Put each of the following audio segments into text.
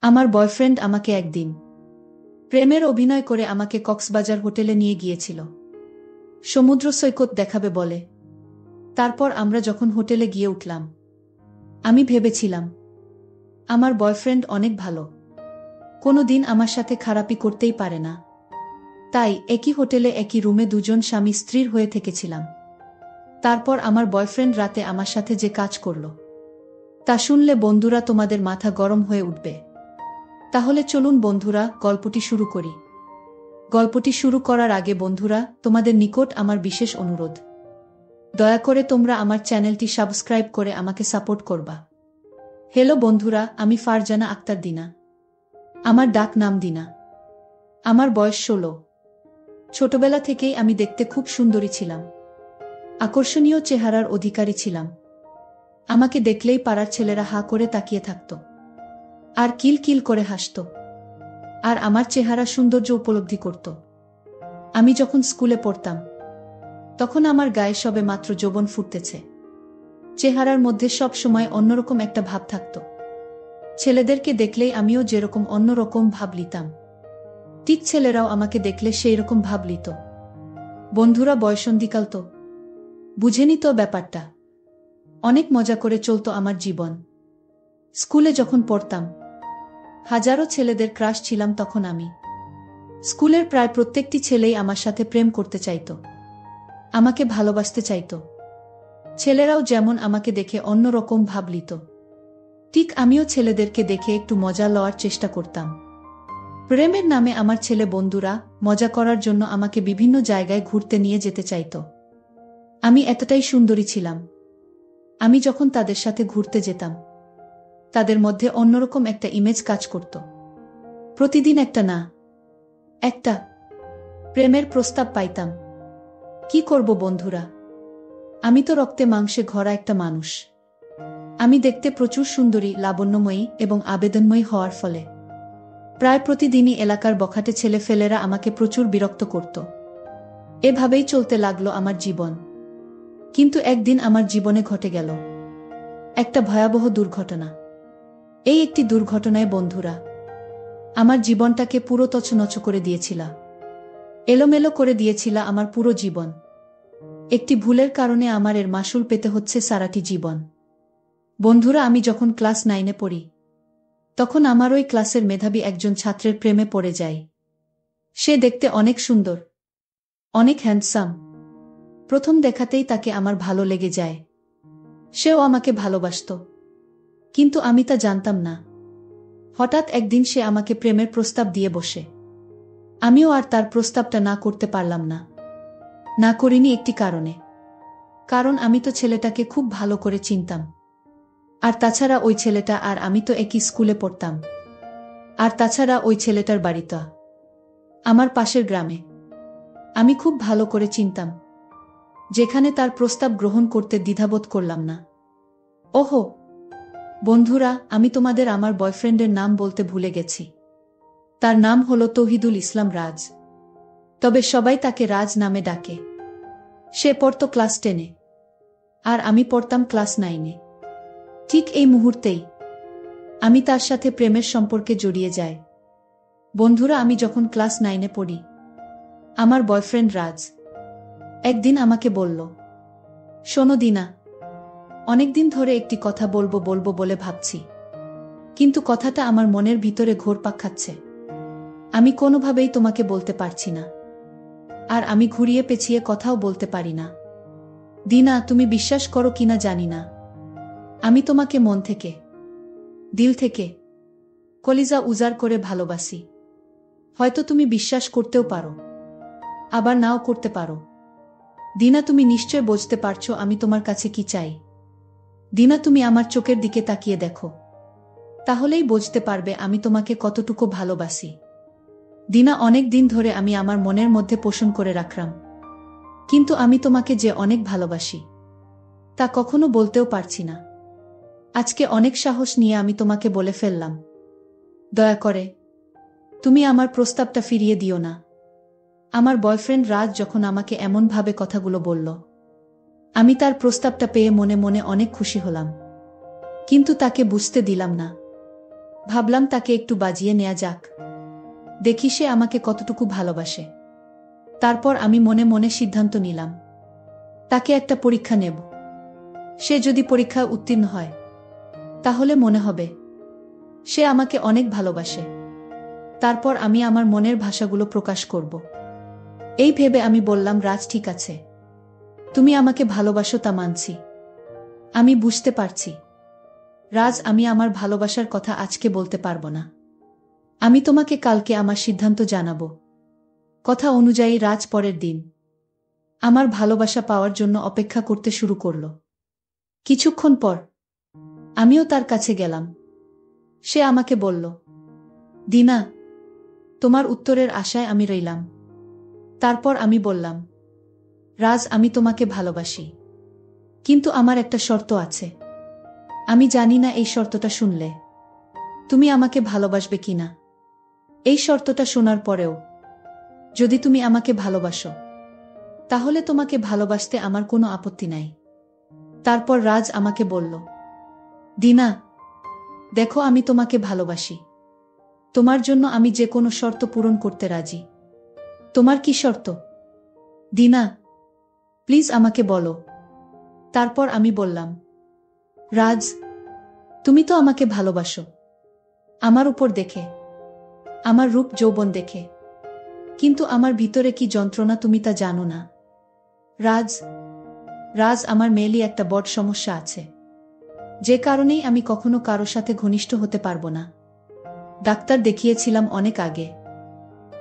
আমার বয়ফ্রেন্ড আমাকে একদিন প্রেমের অভিনয় করে আমাকে কক্সবাজার হোটেলে নিয়ে গিয়েছিল। সমুদ্র সৈকত দেখাবে বলে। তারপর আমরা যখন হোটেলে গিয়ে উঠলাম, আমি ভেবেছিলাম আমার বয়ফ্রেন্ড অনেক ভালো, কোনো দিন আমার সাথে খারাপই করতেই পারে না। তাই একই হোটেলে একই রুমে দুজন স্বামী স্ত্রীর হয়ে থেকেছিলাম। তারপর আমার বয়ফ্রেন্ড রাতে আমার সাথে যে কাজ করল, তা শুনলে বন্ধুরা তোমাদের মাথা গরম হয়ে উঠবে। তাহলে চলুন বন্ধুরা, গল্পটি শুরু করি। গল্পটি শুরু করার আগে বন্ধুরা, তোমাদের নিকট আমার বিশেষ অনুরোধ, দয়া করে তোমরা আমার চ্যানেলটি সাবস্ক্রাইব করে আমাকে সাপোর্ট করবা। হ্যালো বন্ধুরা, আমি ফারজানা আক্তার দিনা। আমার ডাক নাম দিনা। আমার বয়স 16। ছোটবেলা থেকেই আমি দেখতে খুব সুন্দরী ছিলাম, আকর্ষণীয় চেহারার অধিকারী ছিলাম। আমাকে দেখলেই পাড়ার ছেলেরা হা করে তাকিয়ে থাকত আর কিল কিল করে হাসত, আর আমার চেহারা সৌন্দর্য উপলব্ধি করত। আমি যখন স্কুলে পড়তাম, তখন আমার গায়ে সবে মাত্র যৌবন ফুটতেছে। চেহারার মধ্যে সব সময় অন্যরকম একটা ভাব থাকত। ছেলেদেরকে দেখলেই আমিও যেরকম অন্যরকম ভাব লিতাম, ঠিক ছেলেরাও আমাকে দেখলে সেই রকম ভাব লিত। বন্ধুরা, বয়সন্ধিকাল তো, বুঝেনি তো ব্যাপারটা। অনেক মজা করে চলতো আমার জীবন। স্কুলে যখন পড়তাম, হাজারো ছেলেদের ক্রাশ ছিলাম তখন আমি। স্কুলের প্রায় প্রত্যেকটি ছেলেই আমার সাথে প্রেম করতে চাইত, আমাকে ভালোবাসতে চাইত। ছেলেরাও যেমন আমাকে দেখে অন্যরকম ভাব লিত, ঠিক আমিও ছেলেদেরকে দেখে একটু মজা লওয়ার চেষ্টা করতাম। প্রেমের নামে আমার ছেলে বন্ধুরা মজা করার জন্য আমাকে বিভিন্ন জায়গায় ঘুরতে নিয়ে যেতে চাইত। আমি এতটাই সুন্দরী ছিলাম, আমি যখন তাদের সাথে ঘুরতে যেতাম, তাদের মধ্যে অন্যরকম একটা ইমেজ কাজ করত। প্রতিদিন একটা না একটা প্রেমের প্রস্তাব পাইতাম। কি করব বন্ধুরা, আমি তো রক্তে মাংসে ঘরা একটা মানুষ। আমি দেখতে প্রচুর সুন্দরী, লাবণ্যময়ী এবং আবেদনময়ী হওয়ার ফলে প্রায় প্রতিদিনই এলাকার বখাটে ছেলেফেলেরা আমাকে প্রচুর বিরক্ত করত। এভাবেই চলতে লাগলো আমার জীবন। কিন্তু একদিন আমার জীবনে ঘটে গেল একটা ভয়াবহ দুর্ঘটনা। এই একটি দুর্ঘটনায় বন্ধুরা আমার জীবনটাকে পুরো তছনছ করে দিয়েছিল, এলোমেলো করে দিয়েছিল আমার পুরো জীবন। একটি ভুলের কারণে আমার এর মাসুল পেতে হচ্ছে সারাটি জীবন। বন্ধুরা, আমি যখন ক্লাস 9-এ পড়ি, তখন আমার ওই ক্লাসের মেধাবী একজন ছাত্রের প্রেমে পড়ে যাই। সে দেখতে অনেক সুন্দর, অনেক হ্যান্ডসাম। প্রথম দেখাতেই তাকে আমার ভালো লেগে যায়। সেও আমাকে ভালোবাসত, কিন্তু আমি তা জানতাম না। হঠাৎ একদিন সে আমাকে প্রেমের প্রস্তাব দিয়ে বসে। আমিও আর তার প্রস্তাবটা না করতে পারলাম না। না করিনি একটি কারণে, কারণ আমি তো ছেলেটাকে খুব ভালো করে চিনতাম। আর তাছাড়া ওই ছেলেটা আর আমি তো একই স্কুলে পড়তাম। আর তাছাড়া ওই ছেলেটার বাড়িটা আমার পাশের গ্রামে। আমি খুব ভালো করে চিনতাম, যেখানে তার প্রস্তাব গ্রহণ করতে দ্বিধাবোধ করলাম না। ওহো বন্ধুরা, আমি তোমাদের আমার বয়ফ্রেন্ডের নাম বলতে ভুলে গেছি। তার নাম হলো তৌহিদুল ইসলাম রাজ, তবে সবাই তাকে রাজ নামে ডাকে। সে পড়তো ক্লাস 10-এ, আর আমি পড়তাম ক্লাস 9-এ। ঠিক এই মুহূর্তেই আমি তার সাথে প্রেমের সম্পর্কে জড়িয়ে যাই। বন্ধুরা, আমি যখন ক্লাস 9-এ পড়ি, আমার বয়ফ্রেন্ড রাজ একদিন আমাকে বলল, শোনো দিনা, অনেকদিন ধরে একটি কথা বলবো বলবো বলে ভাবছি, কিন্তু কথাটা আমার মনের ভিতরে ঘোরপাক খাচ্ছে। আমি কোনোভাবেই তোমাকে বলতে পারছি না, আর আমি ঘুরিয়ে পেঁচিয়ে কথাও বলতে পারি না। দিনা, তুমি বিশ্বাস করো কিনা জানি না, আমি তোমাকে মন থেকে, দিল থেকে, কলিজা উজাড় করে ভালোবাসি। হয়তো তুমি বিশ্বাস করতেও পারো, আবার নাও করতে পারো। দিনা, তুমি নিশ্চয় বুঝতে পারছো আমি তোমার কাছে কি চাই। দিনা, তুমি আমার চোখের দিকে তাকিয়ে দেখো, তাহলেই বুঝতে পারবে আমি তোমাকে কতটুকু ভালোবাসি। দিনা, অনেক দিন ধরে আমি আমার মনের মধ্যে পোষণ করে রাখলাম, কিন্তু আমি তোমাকে যে অনেক ভালোবাসি তা কখনো বলতেও পারছি না। আজকে অনেক সাহস নিয়ে আমি তোমাকে বলে ফেললাম। দয়া করে তুমি আমার প্রস্তাবটা ফিরিয়ে দিও না। আমার বয়ফ্রেন্ড রাজ যখন আমাকে এমনভাবে কথাগুলো বলল, আমি তার প্রস্তাবটা পেয়ে মনে মনে অনেক খুশি হলাম, কিন্তু তাকে বুঝতে দিলাম না ভাবলাম তাকে একটু বাজিয়ে নেয়া যাক, দেখি সে আমাকে কতটুকু ভালোবাসে। তারপর আমি মনে মনে সিদ্ধান্ত নিলাম, তাকে একটা পরীক্ষা নেব। সে যদি পরীক্ষায় উত্তীর্ণ হয়, তাহলে মনে হবে সে আমাকে অনেক ভালোবাসে। তারপর আমি আমার মনের ভাষাগুলো প্রকাশ করব। এই ভেবে আমি বললাম, রাজ, ঠিক আছে, তুমি আমাকে ভালোবাসো, তা মানছি। আমি বুঝতে পারছি। রাজ, আমি আমার ভালোবাসার কথা আজকে বলতে পারবো না। আমি তোমাকে কালকে আমার সিদ্ধান্ত জানাবো। কথা অনুযায়ী রাজ পরের দিন আমার ভালোবাসা পাওয়ার জন্য অপেক্ষা করতে শুরু করল। কিছুক্ষণ পর আমিও তার কাছে গেলাম। সে আমাকে বলল, দিনা, তোমার উত্তরের আশায় আমি রইলাম। তারপর আমি বললাম, রাজ, আমি তোমাকে ভালোবাসি, কিন্তু আমার একটা শর্ত আছে। আমি জানি না এই শর্তটা শুনলে তুমি আমাকে ভালোবাসবে কিনা। এই শর্তটা শোনার পরেও যদি তুমি আমাকে ভালোবাসো, তাহলে তোমাকে ভালোবাসতে আমার কোনো আপত্তি নাই। তারপর রাজ আমাকে বলল, দিনা, দেখো, আমি তোমাকে ভালোবাসি। তোমার জন্য আমি যে কোনো শর্ত পূরণ করতে রাজি। তোমার কি শর্ত, দিনা? প্লিজ আমাকে বলো। তারপর আমি বললাম, রাজ, তুমি তো আমাকে ভালোবাসো, আমার উপর দেখে, আমার রূপ যৌবন দেখে, কিন্তু আমার ভিতরে কি যন্ত্রণা তুমি তা জানো না। রাজ, রাজ, আমার মেয়েলি একটা বড় সমস্যা আছে, যে কারণেই আমি কখনো কারো সাথে ঘনিষ্ঠ হতে পারবো না। ডাক্তার দেখিয়েছিলাম অনেক আগে।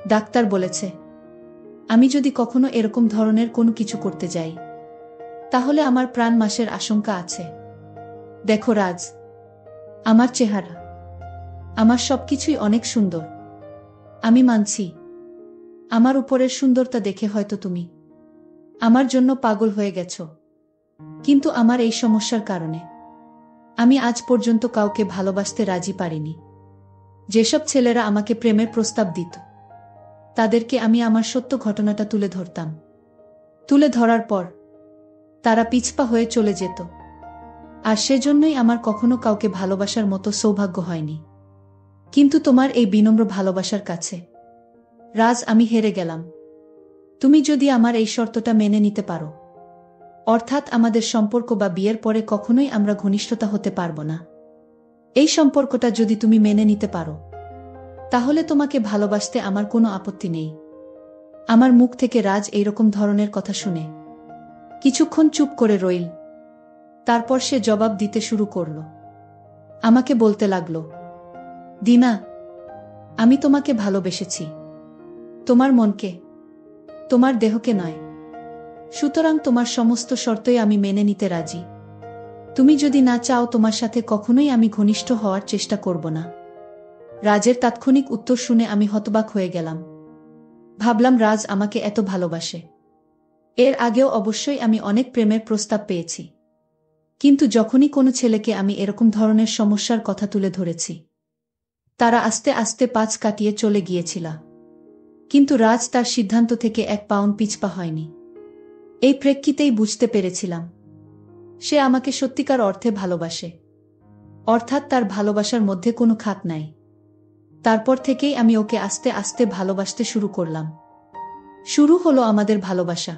ডাক্তার বলেছে, আমি যদি কখনো এরকম ধরনের কোনো কিছু করতে যাই, তাহলে আমার প্রাণ নাশের আশঙ্কা আছে। দেখো রাজ, আমার চেহারা, আমার সবকিছুই অনেক সুন্দর। আমি মানছি, আমার উপরের সুন্দরতা দেখে হয়তো তুমি আমার জন্য পাগল হয়ে গেছো, কিন্তু আমার এই সমস্যার কারণে আমি আজ পর্যন্ত কাউকে ভালোবাসতে রাজি পারিনি। যেসব ছেলেরা আমাকে প্রেমের প্রস্তাব দিত, তাদেরকে আমি আমার সত্য ঘটনাটা তুলে ধরতাম। তুলে ধরার পর তারা পিছপা হয়ে চলে যেত, আর সেজন্যই আমার কখনো কাউকে ভালোবাসার মতো সৌভাগ্য হয়নি। কিন্তু তোমার এই বিনম্র ভালোবাসার কাছে রাজ আমি হেরে গেলাম। তুমি যদি আমার এই শর্তটা মেনে নিতে পারো, অর্থাৎ আমাদের সম্পর্ক বা বিয়ের পরে কখনোই আমরা ঘনিষ্ঠতা হতে পারবো না, এই সম্পর্কটা যদি তুমি মেনে নিতে পারো, তাহলে তোমাকে ভালোবাসতে আমার কোনো আপত্তি নেই। আমার মুখ থেকে রাজ এইরকম ধরনের কথা শুনে কিছুক্ষণ চুপ করে রইল। তারপর সে জবাব দিতে শুরু করল। আমাকে বলতে লাগল, দিনা, আমি তোমাকে ভালোবেসেছি, তোমার মনকে, তোমার দেহকে নয়। সুতরাং তোমার সমস্ত শর্তই আমি মেনে নিতে রাজি। তুমি যদি না চাও, তোমার সাথে কখনোই আমি ঘনিষ্ঠ হওয়ার চেষ্টা করব না। রাজের তাৎক্ষণিক উত্তর শুনে আমি হতবাক হয়ে গেলাম। ভাবলাম, রাজ আমাকে এত ভালোবাসে। এর আগেও অবশ্যই আমি অনেক প্রেমের প্রস্তাব পেয়েছি, কিন্তু যখনই কোনো ছেলেকে আমি এরকম ধরনের সমস্যার কথা তুলে ধরেছি, তারা আস্তে আস্তে পাছ কাটিয়ে চলে গিয়েছিল। কিন্তু রাজ তার সিদ্ধান্ত থেকে এক পাউন্ড পিছপা হয়নি। এই প্রেক্ষিতেই বুঝতে পেরেছিলাম সে আমাকে সত্যিকার অর্থে ভালোবাসে, অর্থাৎ তার ভালোবাসার মধ্যে কোনো খাত নাই। তারপর থেকেই আমি ওকে আস্তে আস্তে ভালোবাসতে শুরু করলাম। শুরু হলো আমাদের ভালোবাসা।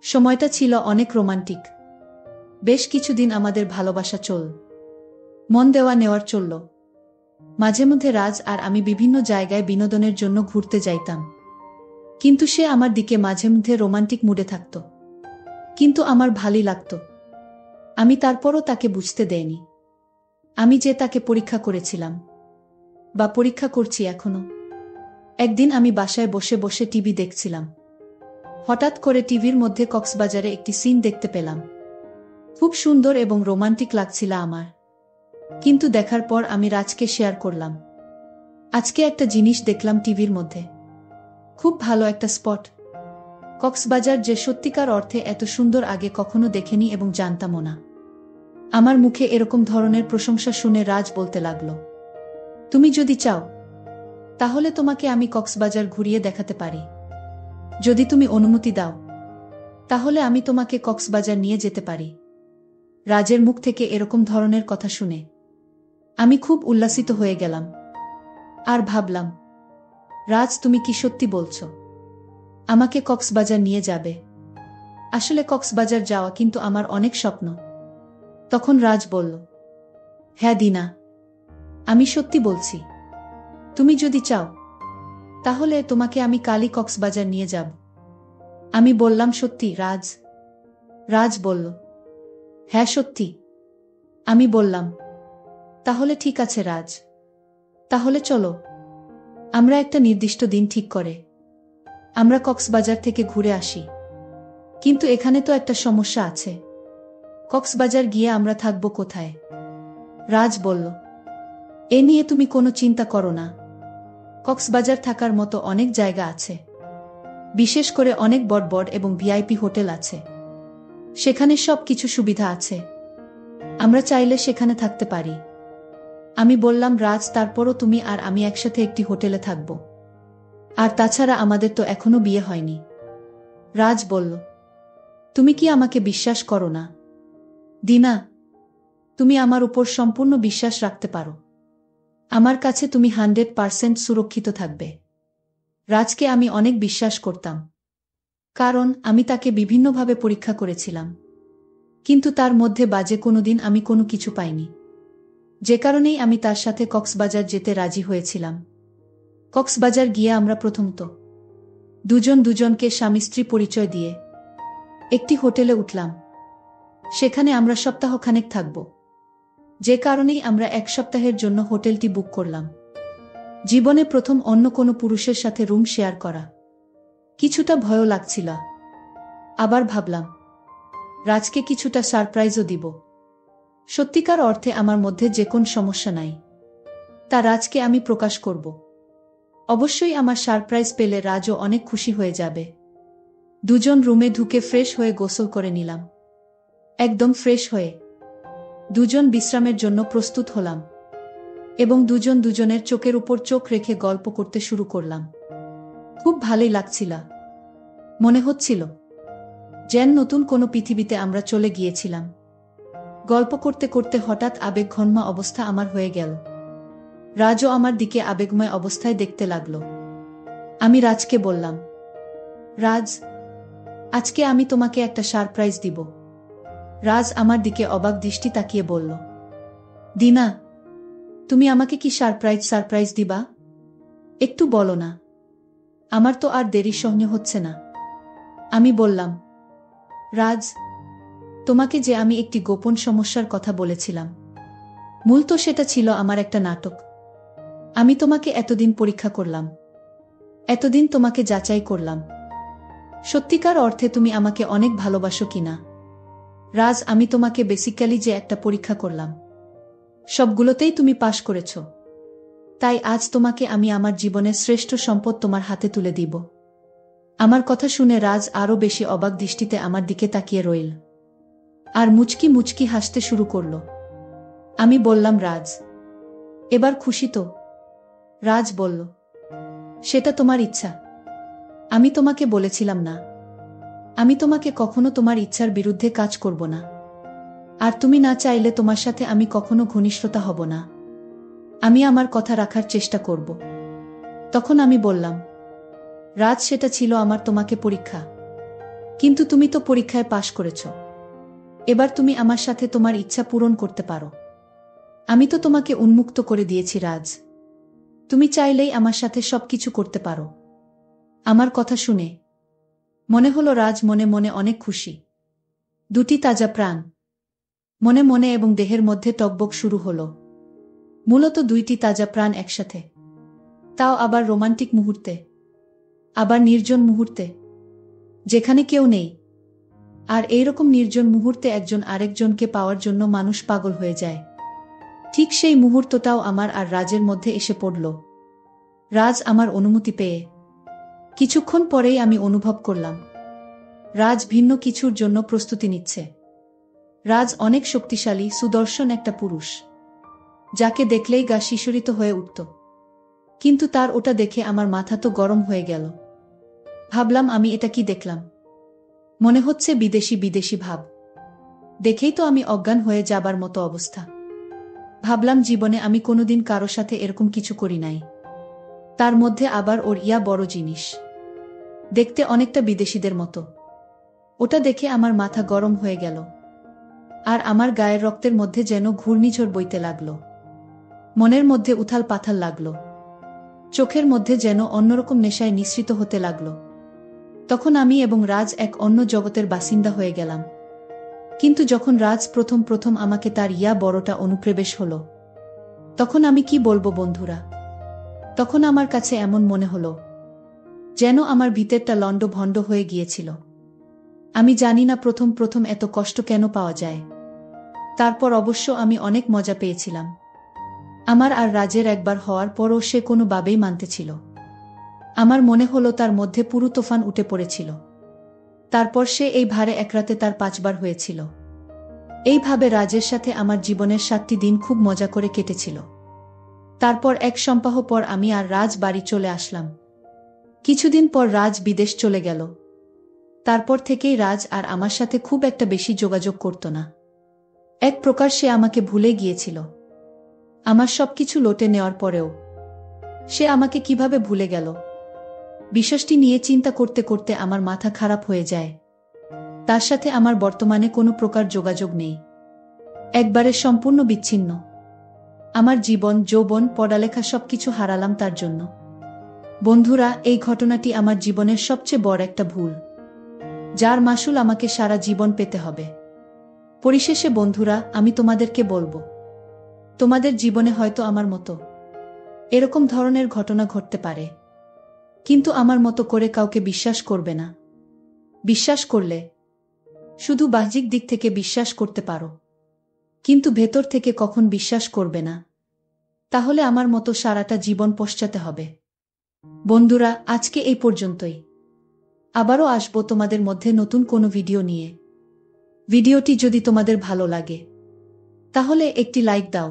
সময়টা ছিল অনেক রোমান্টিক। বেশ কিছুদিন আমাদের ভালোবাসা মন দেওয়া নেওয়ার চলল। মাঝে মধ্যে রাজ আর আমি বিভিন্ন জায়গায় বিনোদনের জন্য ঘুরতে যাইতাম, কিন্তু সে আমার দিকে মাঝে মধ্যে রোমান্টিক মুডে থাকত, কিন্তু আমার ভালোই লাগত। আমি তারপরও তাকে বুঝতে দেইনি আমি যে তাকে পরীক্ষা করেছিলাম বা পরীক্ষা করছি এখনো। একদিন আমি বাসায় বসে বসে টিভি দেখছিলাম। হঠাৎ করে টিভির মধ্যে কক্সবাজারে একটি সিন দেখতে পেলাম। খুব সুন্দর এবং রোমান্টিক লাগছিল আমার। কিন্তু দেখার পর আমি রাজকে শেয়ার করলাম, আজকে একটা জিনিস দেখলাম টিভির মধ্যে, খুব ভালো একটা স্পট। কক্সবাজার যে সত্যিকার অর্থে এত সুন্দর আগে কখনো দেখেনি এবং জানতামও না। আমার মুখে এরকম ধরনের প্রশংসা শুনে রাজ বলতে লাগলো, তুমি যদি চাও, তাহলে তোমাকে আমি কক্সবাজার ঘুরিয়ে দেখাতে পারি। যদি তুমি অনুমতি দাও, তাহলে আমি তোমাকে কক্সবাজার নিয়ে যেতে পারি। রাজের মুখ থেকে এরকম ধরনের কথা শুনে আমি খুব উল্লাসিত হয়ে গেলাম আর ভাবলাম, রাজ, তুমি কি সত্যি বলছো? আমাকে কক্সবাজার নিয়ে যাবে? আসলে কক্সবাজার যাওয়া কিন্তু আমার অনেক স্বপ্ন। তখন রাজ বলল, হ্যাঁ দিনা, আমি সত্যি বলছি। তুমি যদি চাও তাহলে তোমাকে আমি কালই কক্সবাজার নিয়ে যাব। আমি বললাম, সত্যি রাজ? রাজ বলল, হ্যাঁ সত্যি। আমি বললাম, তাহলে ঠিক আছে রাজ, তাহলে চলো আমরা একটা নির্দিষ্ট দিন ঠিক করে আমরা কক্সবাজার থেকে ঘুরে আসি। কিন্তু এখানে তো একটা সমস্যা আছে, কক্সবাজার গিয়ে আমরা থাকবো কোথায়? রাজ বলল, এ নিয়ে তুমি কোনো চিন্তা করো না, কক্সবাজার থাকার মতো অনেক জায়গা আছে, বিশেষ করে অনেক বড় বড় এবং ভিআইপি হোটেল আছে, সেখানে সব কিছু সুবিধা আছে, আমরা চাইলে সেখানে থাকতে পারি। আমি বললাম, রাজ, তারপরও তুমি আর আমি একসাথে একটি হোটেলে থাকব, আর তাছাড়া আমাদের তো এখনো বিয়ে হয়নি। রাজ বলল, তুমি কি আমাকে বিশ্বাস করো না? দিনা, তুমি আমার উপর সম্পূর্ণ বিশ্বাস রাখতে পারো, আমার কাছে তুমি 100% সুরক্ষিত থাকবে। রাজকে আমি অনেক বিশ্বাস করতাম, কারণ আমি তাকে বিভিন্নভাবে পরীক্ষা করেছিলাম, কিন্তু তার মধ্যে বাজে কোনোদিন আমি কোনো কিছু পাইনি, যে কারণেই আমি তার সাথে কক্সবাজার যেতে রাজি হয়েছিলাম। কক্সবাজার গিয়ে আমরা প্রথমত দুজন দুজনকে স্বামী স্ত্রী পরিচয় দিয়ে একটি হোটেলে উঠলাম, সেখানে আমরা সপ্তাহখানেক থাকব, যে কারণেই আমরা 1 সপ্তাহের জন্য হোটেলটি বুক করলাম। জীবনে প্রথম অন্য কোনো পুরুষের সাথে রুম শেয়ার করা, কিছুটা ভয়ও লাগছিল, আবার ভাবলাম রাজকে কিছুটা সারপ্রাইজও দিব। সত্যিকার অর্থে আমার মধ্যে যে কোন সমস্যা নাই, তা রাজকে আমি প্রকাশ করব। অবশ্যই আমার সারপ্রাইজ পেলে রাজও অনেক খুশি হয়ে যাবে। দুজন রুমে ঢুকে ফ্রেশ হয়ে গোসল করে নিলাম। একদম ফ্রেশ হয়ে দুজন বিশ্রামের জন্য প্রস্তুত হলাম এবং দুজন দুজনের চোখের উপর চোখ রেখে গল্প করতে শুরু করলাম। খুব ভালোই লাগছিল, মনে হচ্ছিল যেন নতুন কোনো পৃথিবীতে আমরা চলে গিয়েছিলাম। গল্প করতে করতে হঠাৎ আবেগঘন্মা অবস্থা আমার হয়ে গেল। রাজও আমার দিকে আবেগময় অবস্থায় দেখতে লাগলো। আমি রাজকে বললাম, রাজ, আজকে আমি তোমাকে একটা সারপ্রাইজ দিব। রাজ আমার দিকে অবাক দৃষ্টি তাকিয়ে বলল, দিনা, তুমি আমাকে কি সারপ্রাইজ দিবা? একটু বলো না, আমার তো আর দেরি সহ্য হচ্ছে না। আমি বললাম, রাজ, তোমাকে যে আমি একটি গোপন সমস্যার কথা বলেছিলাম, মূলত সেটা ছিল আমার একটা নাটক। আমি তোমাকে এতদিন পরীক্ষা করলাম, এতদিন তোমাকে যাচাই করলাম, সত্যিকার অর্থে তুমি আমাকে অনেক ভালোবাসো কিনা। রাজ, আমি তোমাকে বেসিক্যালি যে একটা পরীক্ষা করলাম, সবগুলোতেই তুমি পাশ করেছ, তাই আজ তোমাকে আমি আমার জীবনের শ্রেষ্ঠ সম্পদ তোমার হাতে তুলে দিব। আমার কথা শুনে রাজ আরও বেশি অবাক দৃষ্টিতে আমার দিকে তাকিয়ে রইল আর মুচকি মুচকি হাসতে শুরু করল। আমি বললাম, রাজ, এবার খুশি তো? রাজ বলল, সেটা তোমার ইচ্ছা, আমি তোমাকে বলেছিলাম না, আমি তোমাকে কখনো তোমার ইচ্ছার বিরুদ্ধে কাজ করব না, আর তুমি না চাইলে তোমার সাথে আমি কখনো ঘনিষ্ঠতা হব না, আমি আমার কথা রাখার চেষ্টা করব। তখন আমি বললাম, রাজ, সেটা ছিল আমার তোমাকে পরীক্ষা, কিন্তু তুমি তো পরীক্ষায় পাশ করেছ, এবার তুমি আমার সাথে তোমার ইচ্ছা পূরণ করতে পারো। আমি তো তোমাকে উন্মুক্ত করে দিয়েছি রাজ, তুমি চাইলেই আমার সাথে সবকিছু করতে পারো। আমার কথা শুনে মনে হলো রাজ মনে মনে অনেক খুশি। দুটি তাজা প্রাণ মনে মনে এবং দেহের মধ্যে টকবক শুরু হলো। মূলত দুইটি তাজা প্রাণ একসাথে, তাও আবার রোমান্টিক মুহূর্তে, আবার নির্জন মুহূর্তে, যেখানে কেউ নেই। আর এইরকম নির্জন মুহূর্তে একজন আরেকজনকে পাওয়ার জন্য মানুষ পাগল হয়ে যায়। ঠিক সেই মুহূর্তটাও আমার আর রাজের মধ্যে এসে পড়ল। রাজ আমার অনুমতি পেয়ে কিছুক্ষণ পরেই আমি অনুভব করলাম রাজ ভিন্ন কিছুর জন্য প্রস্তুতি নিচ্ছে। রাজ অনেক শক্তিশালী, সুদর্শন একটা পুরুষ, যাকে দেখলেই গা শিশরিত হয়ে উঠত। কিন্তু তার ওটা দেখে আমার মাথা তো গরম হয়ে গেল। ভাবলাম, আমি এটা কি দেখলাম? মনে হচ্ছে বিদেশি বিদেশি ভাব, দেখেই তো আমি অজ্ঞান হয়ে যাবার মতো অবস্থা। ভাবলাম জীবনে আমি কোনোদিন কারো সাথে এরকম কিছু করি নাই। তার মধ্যে আবার ওর ইয়া বড় জিনিস। দেখতে অনেকটা বিদেশিদের মতো। ওটা দেখে আমার মাথা গরম হয়ে গেল। আর আমার গায়ের রক্তের মধ্যে যেন ঘূর্ণিঝড় বইতে লাগল। মনের মধ্যে উথাল পাথাল লাগল। চোখের মধ্যে যেন অন্যরকম নেশায় নিঃসৃত হতে লাগল। তখন আমি এবং রাজ এক অন্য জগতের বাসিন্দা হয়ে গেলাম। কিন্তু যখন রাজ প্রথম প্রথম আমাকে তার ইয়া বড়টা অনুপ্রবেশ হলো, তখন আমি কি বলবো বন্ধুরা, তখন আমার কাছে এমন মনে হলো যেন আমার ভিতরটা লণ্ডভণ্ড হয়ে গিয়েছিল। আমি জানি না প্রথম প্রথম এত কষ্ট কেন পাওয়া যায়। তারপর অবশ্য আমি অনেক মজা পেয়েছিলাম। আমার আর রাজের একবার হওয়ার পরও সে কোনোভাবেই মানতে ছিল। আমার মনে হলো তার মধ্যে পুরো তুফান উঠে পড়েছিল। তারপর সে এই ভারে এক রাতে তার 5 বার হয়েছিল। এইভাবে রাজের সাথে আমার জীবনের 7টি দিন খুব মজা করে কেটেছিল। তারপর এক সপ্তাহ পর আমি আর রাজ বাড়ি চলে আসলাম। কিছুদিন পর রাজ বিদেশ চলে গেল। তারপর থেকেই রাজ আর আমার সাথে খুব একটা বেশি যোগাযোগ করত না। এক প্রকার সে আমাকে ভুলে গিয়েছিল। আমার সবকিছু লুটে নেওয়ার পরেও সে আমাকে কিভাবে ভুলে গেল, বিষয়টি নিয়ে চিন্তা করতে করতে আমার মাথা খারাপ হয়ে যায়। তার সাথে আমার বর্তমানে কোনো প্রকার যোগাযোগ নেই। একবারে সম্পূর্ণ বিচ্ছিন্ন। আমার জীবন, যৌবন, পড়ালেখা সবকিছু হারালাম তার জন্য। বন্ধুরা, এই ঘটনাটি আমার জীবনের সবচেয়ে বড় একটা ভুল, যার মাসুল আমাকে সারা জীবন পেতে হবে। পরিশেষে বন্ধুরা, আমি তোমাদেরকে বলবো, তোমাদের জীবনে হয়তো আমার মতো এরকম ধরনের ঘটনা ঘটতে পারে, কিন্তু আমার মতো করে কাউকে বিশ্বাস করবে না। বিশ্বাস করলে শুধু বাহ্যিক দিক থেকে বিশ্বাস করতে পারো, কিন্তু ভেতর থেকে কখন বিশ্বাস করবে না। তাহলে আমার মতো সারাটা জীবন পশ্চাতে হবে। বন্ধুরা, আজকে এই পর্যন্তই। আবারও আসবো তোমাদের মধ্যে নতুন কোনো ভিডিও নিয়ে। ভিডিওটি যদি তোমাদের ভালো লাগে তাহলে একটি লাইক দাও।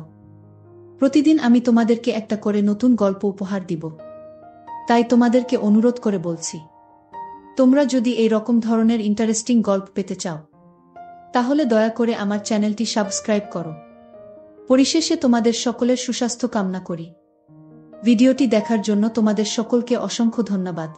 প্রতিদিন আমি তোমাদেরকে একটা করে নতুন গল্প উপহার দিব। তাই তোমাদেরকে অনুরোধ করে বলছি, তোমরা যদি এই রকম ধরনের ইন্টারেস্টিং গল্প পেতে চাও তাহলে দয়া করে আমার চ্যানেলটি সাবস্ক্রাইব করো। পরিশেষে তোমাদের সকলের সুস্বাস্থ্য কামনা করি। ভিডিওটি দেখার জন্য তোমাদের সকলকে অসংখ্য ধন্যবাদ।